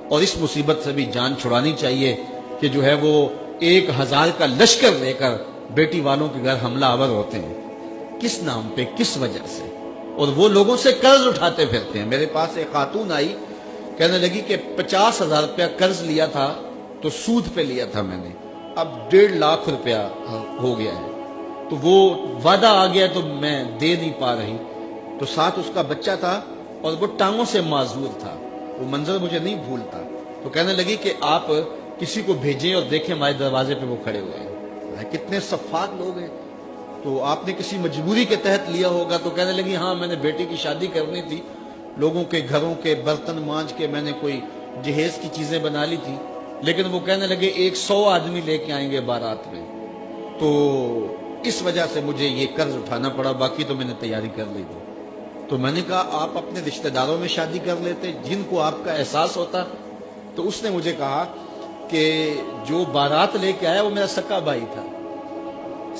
اور اس مصیبت سے بھی جان چھڑانی چاہیے کہ جو ہے وہ 1000 کا لشکر لے کر بیٹی والوں کے گھر حملہ آور ہوتے ہیں. کس نام پہ، کس وجہ سے؟ اور وہ لوگوں سے قرض اٹھاتے پھرتے ہیں. میرے پاس ایک خاتون آئی، کہنے لگی کہ 50,000 روپیہ قرض لیا تھا تو سود پہ لیا تھا میں نے، اب 1.5 لاکھ روپیہ ہو گیا ہے، تو وہ وعدہ آ گیا تو میں دے نہیں پا رہی. تو ساتھ اس کا بچہ تھا اور وہ ٹانگوں سے معذور تھا. وہ منظر مجھے نہیں بھولتا. تو کہنے لگی کہ آپ کسی کو بھیجیں اور دیکھیں ہمارے دروازے پہ وہ کھڑے ہوئے ہیں. کتنے صفاق لوگ ہیں. تو آپ نے کسی مجبوری کے تحت لیا ہوگا. تو کہنے لگی ہاں میں نے بیٹی کی شادی کرنی تھی، لوگوں کے گھروں کے برتن مانج کے میں نے کوئی جہیز کی چیزیں بنا لی تھی، لیکن وہ کہنے لگے 100 آدمی لے کے آئیں گے بارات میں، تو اس وجہ سے مجھے یہ قرض اٹھانا پڑا، باقی تو میں نے تیاری کر لی تھی. تو میں نے کہا آپ اپنے رشتہ داروں میں شادی کر لیتے جن کو آپ کا احساس ہوتا. تو اس نے مجھے کہا کہ جو بارات لے کے آیا وہ میرا سکا بھائی تھا.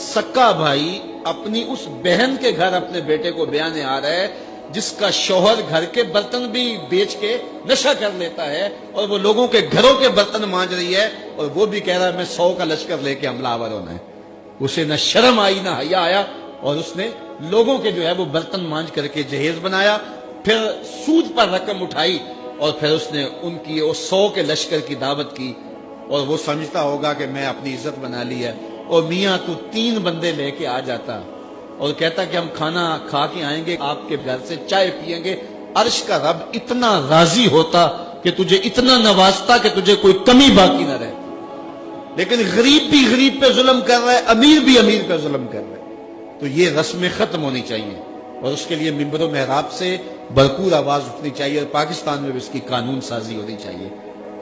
سکا بھائی اپنی اس بہن کے گھر اپنے بیٹے کو بیانے آ رہا ہے جس کا شوہر گھر کے برتن بھی بیچ کے نشہ کر لیتا ہے اور وہ لوگوں کے گھروں کے برتن مانج رہی ہے، اور وہ بھی کہہ رہا ہے میں 100 کا لشکر لے کے حملہ آور ہونا ہے. اسے نہ شرم آئی نہ حیا آیا، اور اس نے لوگوں کے جو ہے وہ برتن مانج کر کے جہیز بنایا، پھر سود پر رقم اٹھائی اور پھر اس نے ان کی 100 کے لشکر کی دعوت کی. اور وہ سمجھتا ہوگا کہ میں اپنی عزت بنا لی ہے. اور میاں تو 3 بندے لے کے آ جاتا اور کہتا کہ ہم کھانا کھا کے آئیں گے، آپ کے گھر سے چائے پیئیں گے. عرش کا رب اتنا راضی ہوتا کہ تجھے اتنا نوازتا کہ تجھے کوئی کمی باقی نہ رہتی. لیکن غریب بھی غریب پہ ظلم کر رہا ہے، امیر بھی امیر پہ ظلم کر رہا ہے. تو یہ رسمیں ختم ہونی چاہیے اور اس کے لیے منبر و محراب سے بھرپور آواز اٹھنی چاہیے، اور پاکستان میں بھی اس کی قانون سازی ہونی چاہیے.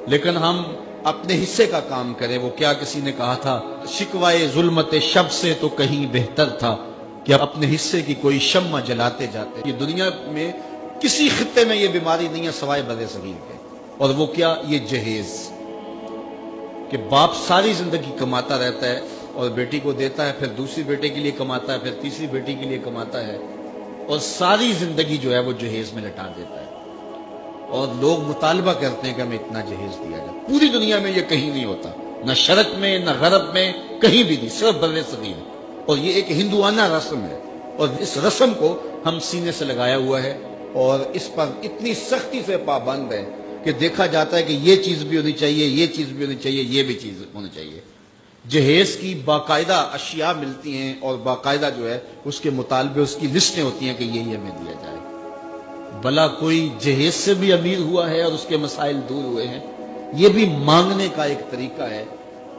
لیکن ہم اپنے حصے کا کام کریں. وہ کیا کسی نے کہا تھا، شکوائے ظلمت شب سے تو کہیں بہتر تھا کہ اپنے حصے کی کوئی شمع جلاتے جاتے. یہ دنیا میں کسی خطے میں یہ بیماری نہیں ہے سوائے بر صغیر کے. اور وہ کیا، یہ جہیز، کہ باپ ساری زندگی کماتا رہتا ہے اور بیٹی کو دیتا ہے، پھر دوسری بیٹے کے لیے کماتا ہے، پھر تیسری بیٹی کے لیے کماتا ہے، اور ساری زندگی جو ہے وہ جہیز میں لٹا دیتا ہے. اور لوگ مطالبہ کرتے ہیں کہ ہمیں اتنا جہیز دیا جائے. پوری دنیا میں یہ کہیں نہیں ہوتا، نہ شرق میں نہ غرب میں، کہیں بھی نہیں، صرف بر صغیر. اور یہ ایک ہندوانہ رسم ہے، اور اس رسم کو ہم سینے سے لگایا ہوا ہے اور اس پر اتنی سختی سے پابند ہے کہ دیکھا جاتا ہے کہ یہ چیز بھی ہونی چاہیے، یہ چیز بھی ہونی چاہیے، یہ بھی چیز ہونی چاہیے. جہیز کی باقاعدہ اشیاء ملتی ہیں اور باقاعدہ جو ہے اس کے مطالبے، اس کی لسٹیں ہوتی ہیں کہ یہ ہمیں دیا جائے. بھلا کوئی جہیز سے بھی امیر ہوا ہے اور اس کے مسائل دور ہوئے ہیں؟ یہ بھی مانگنے کا ایک طریقہ ہے،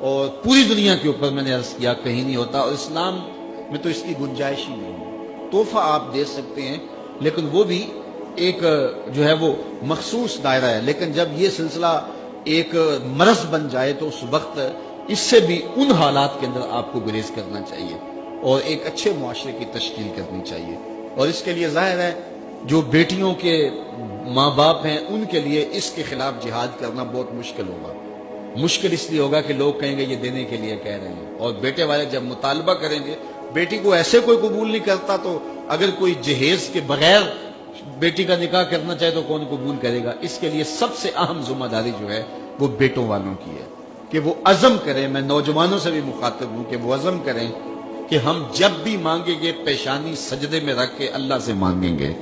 اور پوری دنیا کے اوپر میں نے عرض کیا کہیں نہیں ہوتا، اور اسلام میں تو اس کی گنجائش ہی نہیں ہے. تحفہ آپ دے سکتے ہیں لیکن وہ بھی ایک جو ہے وہ مخصوص دائرہ ہے. لیکن جب یہ سلسلہ ایک مرض بن جائے تو اس وقت اس سے بھی ان حالات کے اندر آپ کو گریز کرنا چاہیے اور ایک اچھے معاشرے کی تشکیل کرنی چاہیے. اور اس کے لیے ظاہر ہے جو بیٹیوں کے ماں باپ ہیں ان کے لیے اس کے خلاف جہاد کرنا بہت مشکل ہوگا. مشکل اس لیے ہوگا کہ لوگ کہیں گے یہ دینے کے لیے کہہ رہے ہیں، اور بیٹے والے جب مطالبہ کریں گے، بیٹی کو ایسے کوئی قبول نہیں کرتا، تو اگر کوئی جہیز کے بغیر بیٹی کا نکاح کرنا چاہے تو کون قبول کرے گا؟ اس کے لیے سب سے اہم ذمہ داری جو ہے وہ بیٹوں والوں کی ہے کہ وہ عزم کریں. میں نوجوانوں سے بھی مخاطب ہوں کہ وہ عزم کریں کہ ہم جب بھی مانگیں گے پیشانی سجدے میں رکھ کے اللہ سے مانگیں گے،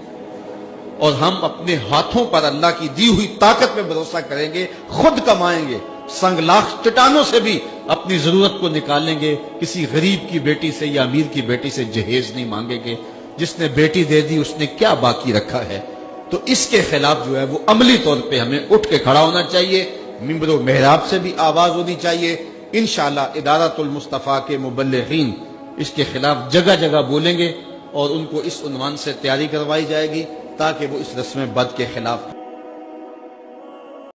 اور ہم اپنے ہاتھوں پر اللہ کی دی ہوئی طاقت پہ بھروسہ کریں گے، خود کمائیں گے، سنگ لاکھ چٹانوں سے بھی اپنی ضرورت کو نکالیں گے. کسی غریب کی بیٹی سے یا امیر کی بیٹی سے جہیز نہیں مانگیں گے. جس نے بیٹی دے دی اس نے کیا باقی رکھا ہے؟ تو اس کے خلاف جو ہے وہ عملی طور پہ ہمیں اٹھ کے کھڑا ہونا چاہیے. منبر و محراب سے بھی آواز ہونی چاہیے. انشاءاللہ ادارۃ المصطفیٰ کے مبلغین اس کے خلاف جگہ جگہ بولیں گے اور ان کو اس عنوان سے تیاری کروائی جائے گی تاکہ وہ اس رسم بد کے خلاف